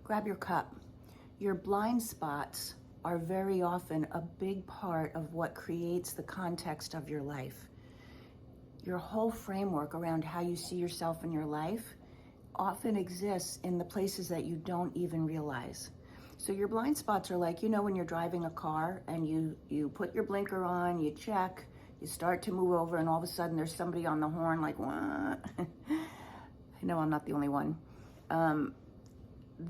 Grab your cup. Your blind spots are very often a big part of what creates the context of your life. Your whole framework around how you see yourself in your life often exists in the places that you don't even realize. So your blind spots are like, when you're driving a car and you put your blinker on, you check, you start to move over, and all of a sudden there's somebody on the horn like, what? I know I'm not the only one.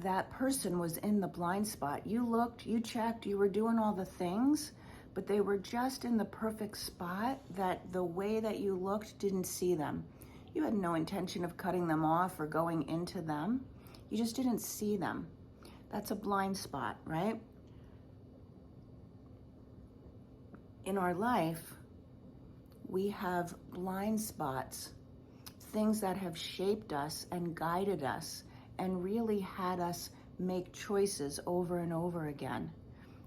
That person was in the blind spot. You looked, you checked, you were doing all the things, but they were just in the perfect spot that the way that you looked didn't see them. You had no intention of cutting them off or going into them. You just didn't see them. That's a blind spot, right? In our life, we have blind spots, things that have shaped us and guided us and really had us make choices over and over again.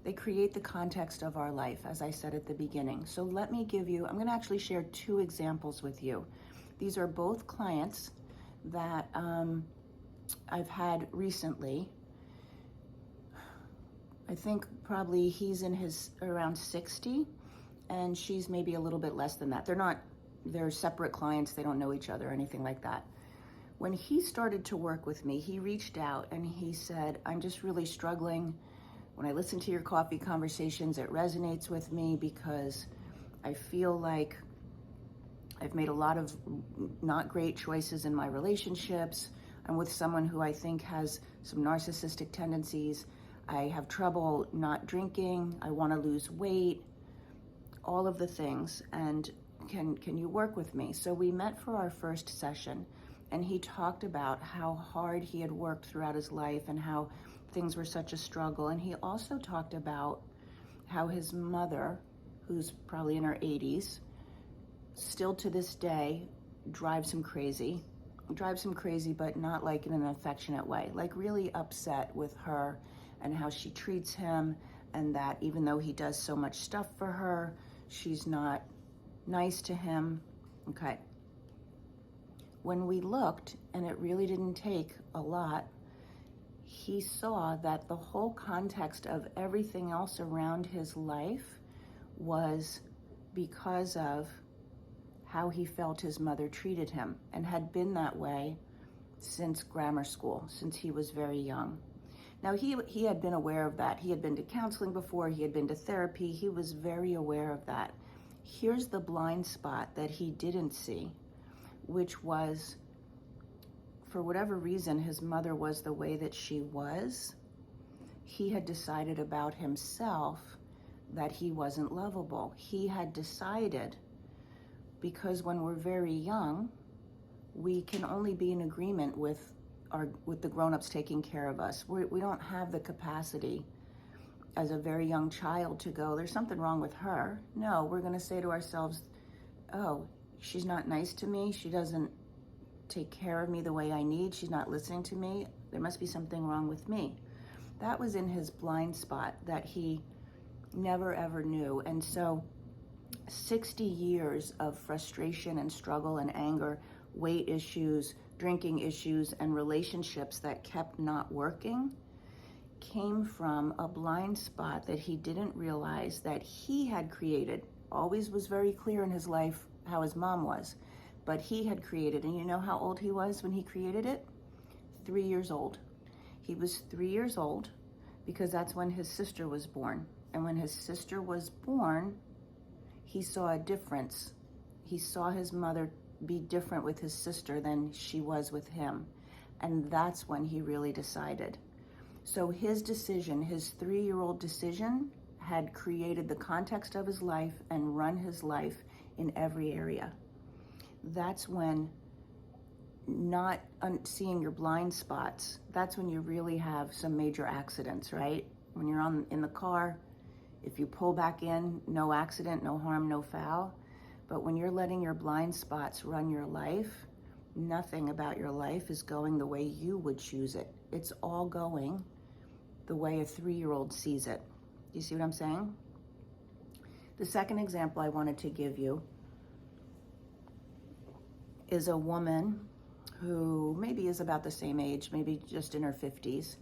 They create the context of our life, as I said at the beginning. So let me I'm going to actually share two examples with you. These are both clients that I've had recently. I think probably he's in his around 60 and she's maybe a little bit less than that. They're separate clients. They don't know each other or anything like that. When he started to work with me, he reached out and he said, I'm just really struggling. When I listen to your coffee conversations, it resonates with me because I feel like I've made a lot of not great choices in my relationships. I'm with someone who I think has some narcissistic tendencies. I have trouble not drinking. I want to lose weight, all of the things. And can you work with me? So we met for our first session. And he talked about how hard he had worked throughout his life and how things were such a struggle. And he also talked about how his mother, who's probably in her 80s, still to this day drives him crazy, but not like in an affectionate way, like really upset with her and how she treats him, and that even though he does so much stuff for her, she's not nice to him. Okay. When we looked, and it really didn't take a lot, he saw that the whole context of everything else around his life was because of how he felt his mother treated him, and had been that way since grammar school, since he was very young. Now, he had been aware of that. He had been to counseling before, he had been to therapy, he was very aware of that. Here's the blind spot that he didn't see, which was, for whatever reason, his mother was the way that she was. He had decided about himself that he wasn't lovable. He had decided, because when we're very young, we can only be in agreement with the grown-ups taking care of us. We don't have the capacity as a very young child to go, there's something wrong with her. No, we're going to say to ourselves, oh, she's not nice to me. She doesn't take care of me the way I need. She's not listening to me. There must be something wrong with me. That was in his blind spot that he never ever knew. And so 60 years of frustration and struggle and anger, weight issues, drinking issues, and relationships that kept not working came from a blind spot that he didn't realize that he had created. Always was very clear in his life how his mom was, but he had created. And you know how old he was when he created it? 3 years old. He was 3 years old because that's when his sister was born. And when his sister was born, he saw a difference. He saw his mother be different with his sister than she was with him. And that's when he really decided. So his decision, his 3-year-old decision, had created the context of his life and run his life in every area. That's when not seeing your blind spots, that's when you really have some major accidents, right? When you're in the car, if you pull back in, no accident, no harm, no foul. But when you're letting your blind spots run your life, nothing about your life is going the way you would choose it. It's all going the way a 3-year-old sees it. Do you see what I'm saying? The second example I wanted to give you is a woman who maybe is about the same age, maybe just in her 50s.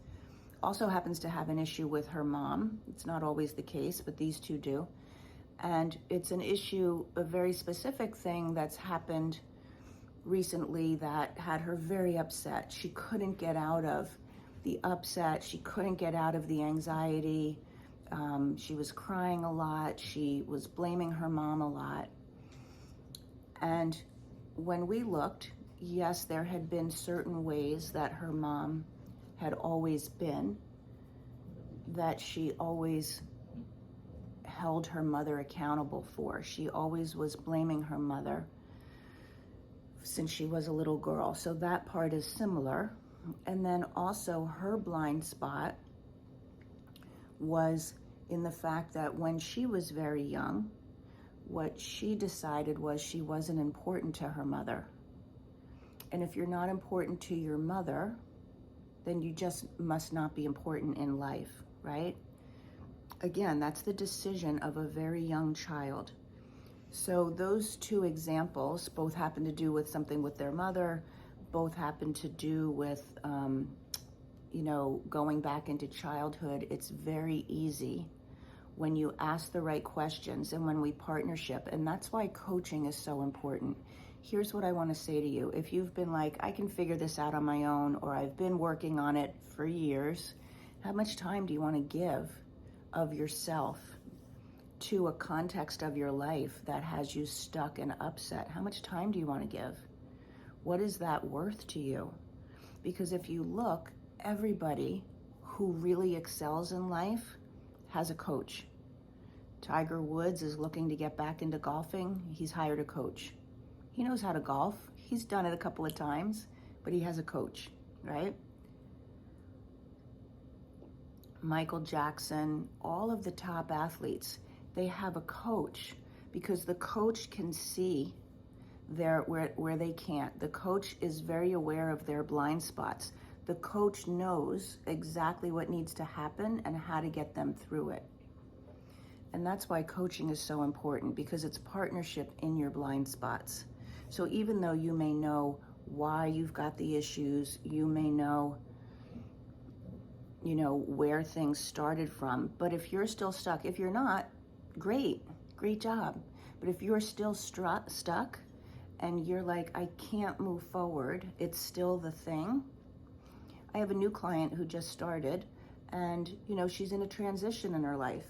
also happens to have an issue with her mom. It's not always the case, but these two do. And it's an issue, a very specific thing that's happened recently that had her very upset. She couldn't get out of the upset. She couldn't get out of the anxiety. She was crying a lot. She was blaming her mom a lot. And when we looked, yes, there had been certain ways that her mom had always been, that she always held her mother accountable for. She always was blaming her mother since she was a little girl. So that part is similar. And then also her blind spot was in the fact that when she was very young, what she decided was she wasn't important to her mother. And if you're not important to your mother, then you just must not be important in life, right? Again, that's the decision of a very young child. So those two examples both happen to do with something with their mother, both happen to do with, going back into childhood. It's very easy when you ask the right questions and when we partnership. And that's why coaching is so important. Here's what I want to say to you. If you've been like, I can figure this out on my own, or I've been working on it for years, how much time do you want to give of yourself to a context of your life that has you stuck and upset? How much time do you want to give? What is that worth to you? Because if you look, everybody who really excels in life has a coach. Tiger Woods is looking to get back into golfing. He's hired a coach. He knows how to golf. He's done it a couple of times, but he has a coach, right? Michael Jackson, all of the top athletes, they have a coach because the coach can see where they can't. The coach is very aware of their blind spots. The coach knows exactly what needs to happen and how to get them through it. And that's why coaching is so important, because it's partnership in your blind spots. So even though you may know why you've got the issues, you may know, where things started from, but if you're still stuck, if you're not, great job. But if you're still stuck and you're like, I can't move forward, it's still the thing. I have a new client who just started, and she's in a transition in her life.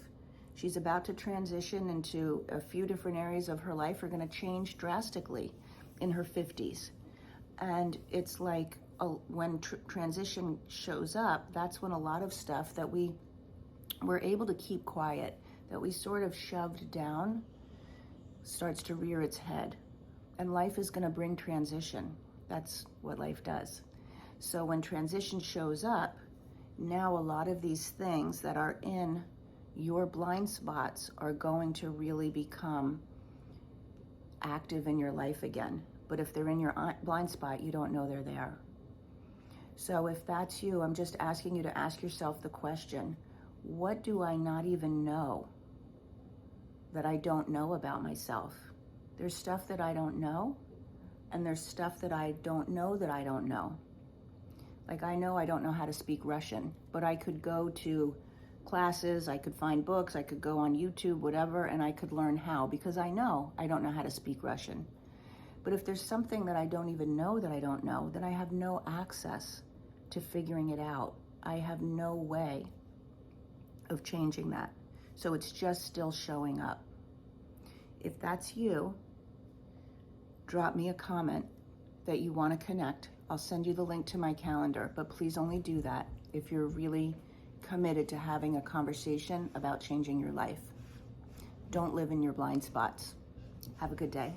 She's about to transition into a few different areas of her life are going to change drastically in her 50s. And it's like when transition shows up, that's when a lot of stuff that we were able to keep quiet, that we sort of shoved down, starts to rear its head. And life is going to bring transition. That's what life does. So when transition shows up, now a lot of these things that are in your blind spots are going to really become active in your life again. But if they're in your blind spot, you don't know they're there. So if that's you, I'm just asking you to ask yourself the question, what do I not even know that I don't know about myself? There's stuff that I don't know, and there's stuff that I don't know that I don't know. Like I know I don't know how to speak Russian, but I could go to classes, I could find books, I could go on YouTube, whatever, and I could learn how, because I know I don't know how to speak Russian. But if there's something that I don't even know that I don't know, then I have no access to figuring it out. I have no way of changing that. So it's just still showing up. If that's you, drop me a comment that you want to connect. I'll send you the link to my calendar, but please only do that if you're really committed to having a conversation about changing your life. Don't live in your blind spots. Have a good day.